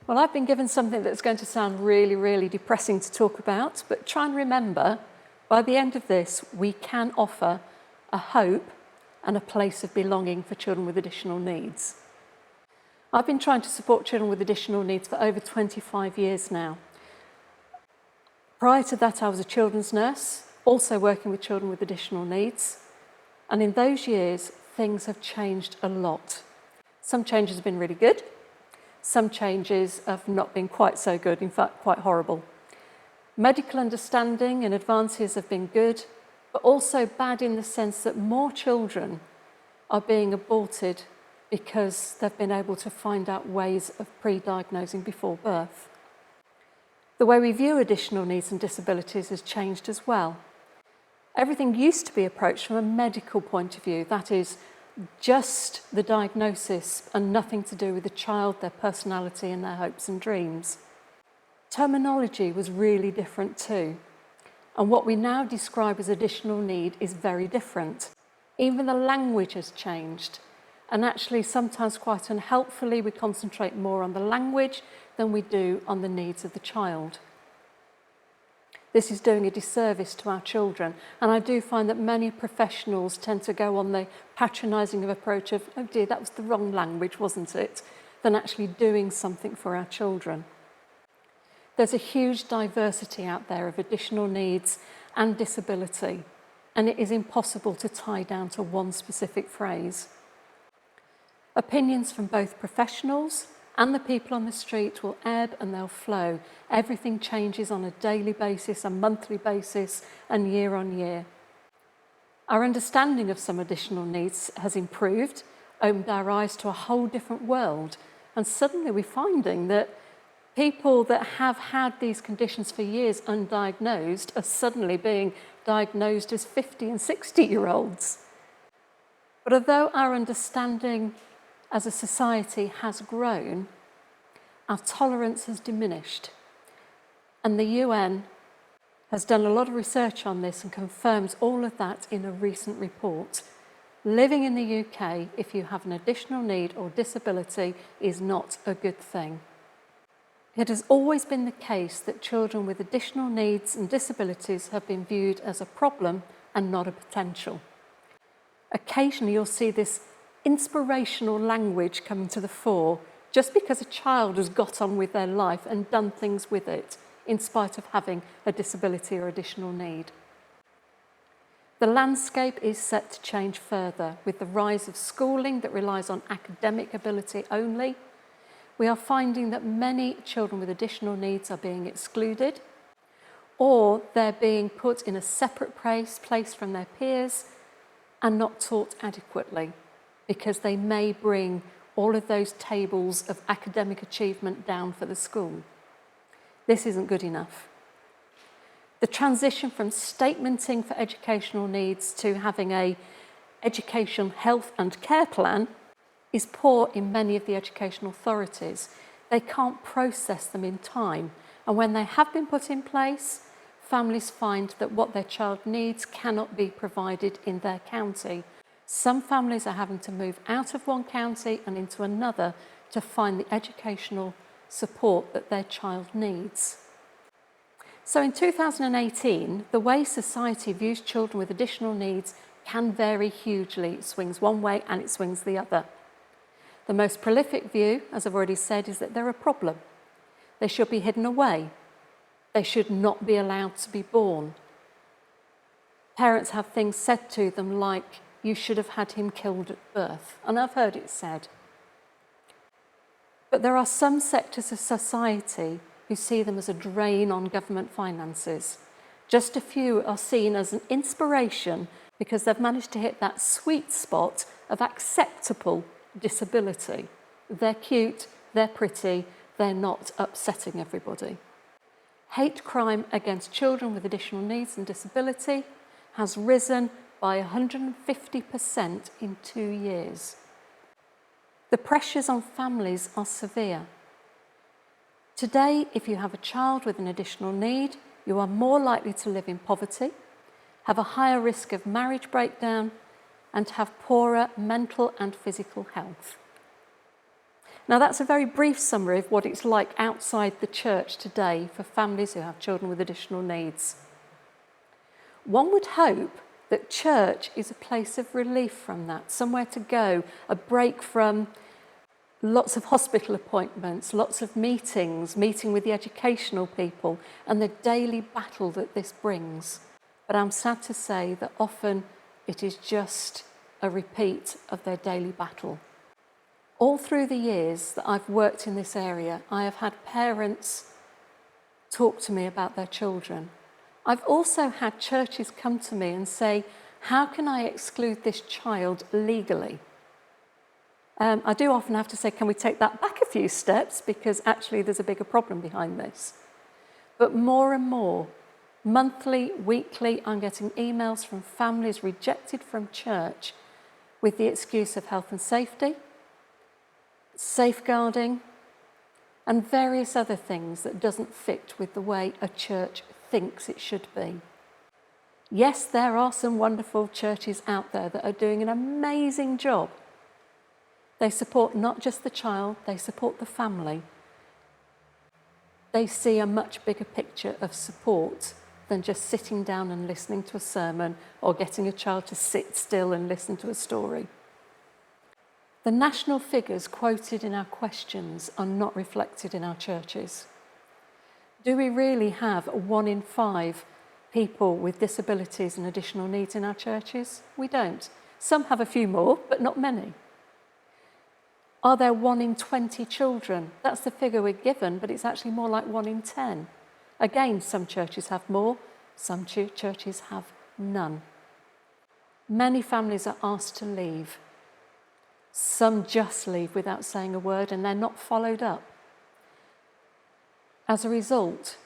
Well, I've been given something that's going to sound really, really depressing to talk about, but try and remember, by the end of this, we can offer a hope and a place of belonging for children with additional needs. I've been trying to support children with additional needs for over 25 years now. Prior to that, I was a children's nurse, also working with children with additional needs. And in those years, things have changed a lot. Some changes have been really good. Some changes have not been quite so good, in fact, quite horrible. Medical understanding and advances have been good, but also bad in the sense that more children are being aborted because they've been able to find out ways of pre-diagnosing before birth. The way we view additional needs and disabilities has changed as well. Everything used to be approached from a medical point of view, that is, just the diagnosis and nothing to do with the child, their personality and their hopes and dreams. Terminology was really different too, and what we now describe as additional need is very different. Even the language has changed, and actually sometimes quite unhelpfully we concentrate more on the language than we do on the needs of the child. This is doing a disservice to our children, and I do find that many professionals tend to go on the patronising approach of, oh dear, that was the wrong language, wasn't it, than actually doing something for our children. There's a huge diversity out there of additional needs and disability, and it is impossible to tie down to one specific phrase. Opinions from both professionals and the people on the street will ebb and they'll flow. Everything changes on a daily basis, a monthly basis, and year on year. Our understanding of some additional needs has improved, opened our eyes to a whole different world, and suddenly we're finding that people that have had these conditions for years undiagnosed are suddenly being diagnosed as 50 and 60-year-olds. But although our understanding as a society has grown, our tolerance has diminished. And the UN has done a lot of research on this and confirms all of that in a recent report. Living in the UK, if you have an additional need or disability, is not a good thing. It has always been the case that children with additional needs and disabilities have been viewed as a problem and not a potential. Occasionally you'll see this inspirational language coming to the fore just because a child has got on with their life and done things with it in spite of having a disability or additional need. The landscape is set to change further with the rise of schooling that relies on academic ability only. We are finding that many children with additional needs are being excluded, or they're being put in a separate place from their peers and not taught adequately, because they may bring all of those tables of academic achievement down for the school. This isn't good enough. The transition from statementing for educational needs to having an education, health and care plan is poor in many of the education authorities. They can't process them in time, and when they have been put in place, families find that what their child needs cannot be provided in their county. Some families are having to move out of one county and into another to find the educational support that their child needs. So in 2018, the way society views children with additional needs can vary hugely. It swings one way and it swings the other. The most prolific view, as I've already said, is that they're a problem. They should be hidden away. They should not be allowed to be born. Parents have things said to them like, you should have had him killed at birth, and I've heard it said. But there are some sectors of society who see them as a drain on government finances. Just a few are seen as an inspiration because they've managed to hit that sweet spot of acceptable disability. They're cute, they're pretty, they're not upsetting everybody. Hate crime against children with additional needs and disability has risen by 150% in 2 years. The pressures on families are severe. Today, if you have a child with an additional need, you are more likely to live in poverty, have a higher risk of marriage breakdown, and have poorer mental and physical health. Now, that's a very brief summary of what it's like outside the church today for families who have children with additional needs. One would hope that church is a place of relief from that, somewhere to go, a break from lots of hospital appointments, lots of meetings, meeting with the educational people, and the daily battle that this brings. But I'm sad to say that often it is just a repeat of their daily battle. All through the years that I've worked in this area, I have had parents talk to me about their children. I've also had churches come to me and say, how can I exclude this child legally? I do often have to say, can we take that back a few steps? Because actually there's a bigger problem behind this. But more and more, monthly, weekly, I'm getting emails from families rejected from church with the excuse of health and safety, safeguarding, and various other things that doesn't fit with the way a church thinks it should be. Yes, there are some wonderful churches out there that are doing an amazing job. They support not just the child, they support the family. They see a much bigger picture of support than just sitting down and listening to a sermon or getting a child to sit still and listen to a story. The national figures quoted in our questions are not reflected in our churches. Do we really have 1 in 5 people with disabilities and additional needs in our churches? We don't. Some have a few more, but not many. Are there 1 in 20 children? That's the figure we're given, but it's actually more like 1 in 10. Again, some churches have more, some churches have none. Many families are asked to leave. Some just leave without saying a word and they're not followed up. As a result,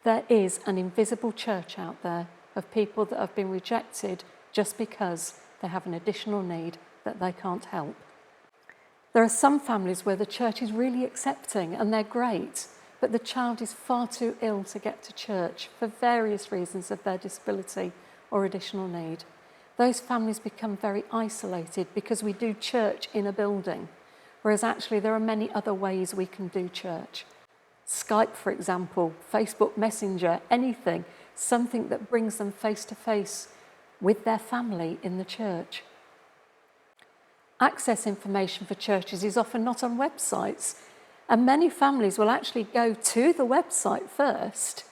there is an invisible church out there of people that have been rejected just because they have an additional need that they can't help. There are some families where the church is really accepting and they're great, but the child is far too ill to get to church for various reasons of their disability or additional need. Those families become very isolated because we do church in a building, whereas actually there are many other ways we can do church. Skype, for example, Facebook Messenger, anything, something that brings them face to face with their family in the church. Access information for churches is often not on websites, and many families will actually go to the website first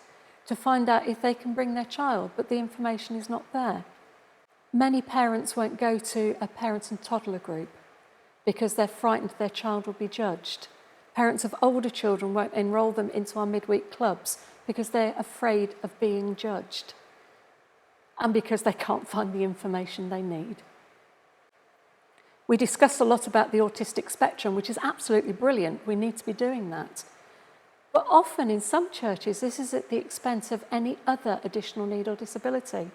to find out if they can bring their child, but the information is not there. Many parents won't go to a parent and toddler group because they're frightened their child will be judged. Parents of older children won't enrol them into our midweek clubs because they're afraid of being judged and because they can't find the information they need. We discussed a lot about the autistic spectrum, which is absolutely brilliant. We need to be doing that. But often in some churches, this is at the expense of any other additional need or disability.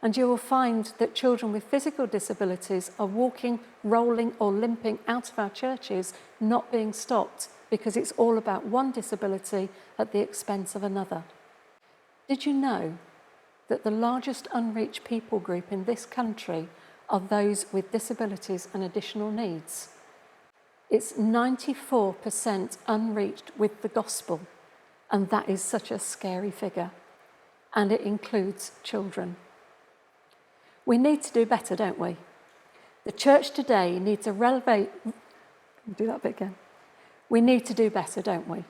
And you will find that children with physical disabilities are walking, rolling or limping out of our churches, not being stopped, because it's all about one disability at the expense of another. Did you know that the largest unreached people group in this country are those with disabilities and additional needs? It's 94% unreached with the gospel, and that is such a scary figure. And it includes children. We need to do better, don't we? The church today needs a We need to do better, don't we?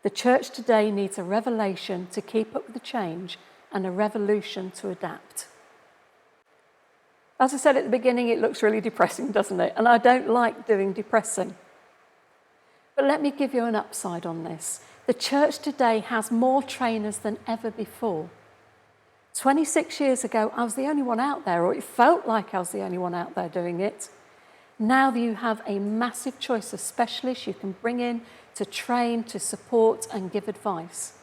The church today needs a revelation to keep up with the change and a revolution to adapt. As I said at the beginning, it looks really depressing, doesn't it? And I don't like doing depressing. But let me give you an upside on this. The church today has more trainers than ever before. 26 years ago, I was the only one out there, or it felt like I was the only one out there doing it. Now you have a massive choice of specialists you can bring in to train, to support and give advice.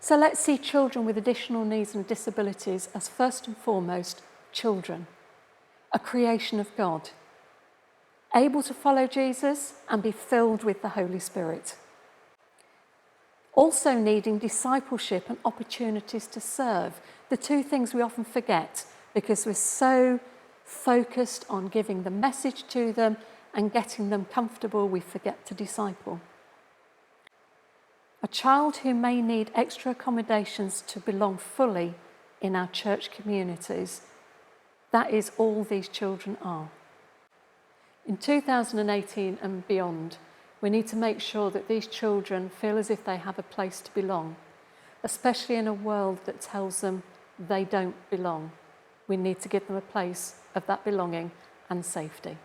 So let's see children with additional needs and disabilities as first and foremost children, a creation of God, able to follow Jesus and be filled with the Holy Spirit. Also needing discipleship and opportunities to serve, the two things we often forget because we're so focused on giving the message to them and getting them comfortable, we forget to disciple. A child who may need extra accommodations to belong fully in our church communities, that is all these children are. In 2018 and beyond, we need to make sure that these children feel as if they have a place to belong, especially in a world that tells them they don't belong. We need to give them a place of that belonging and safety.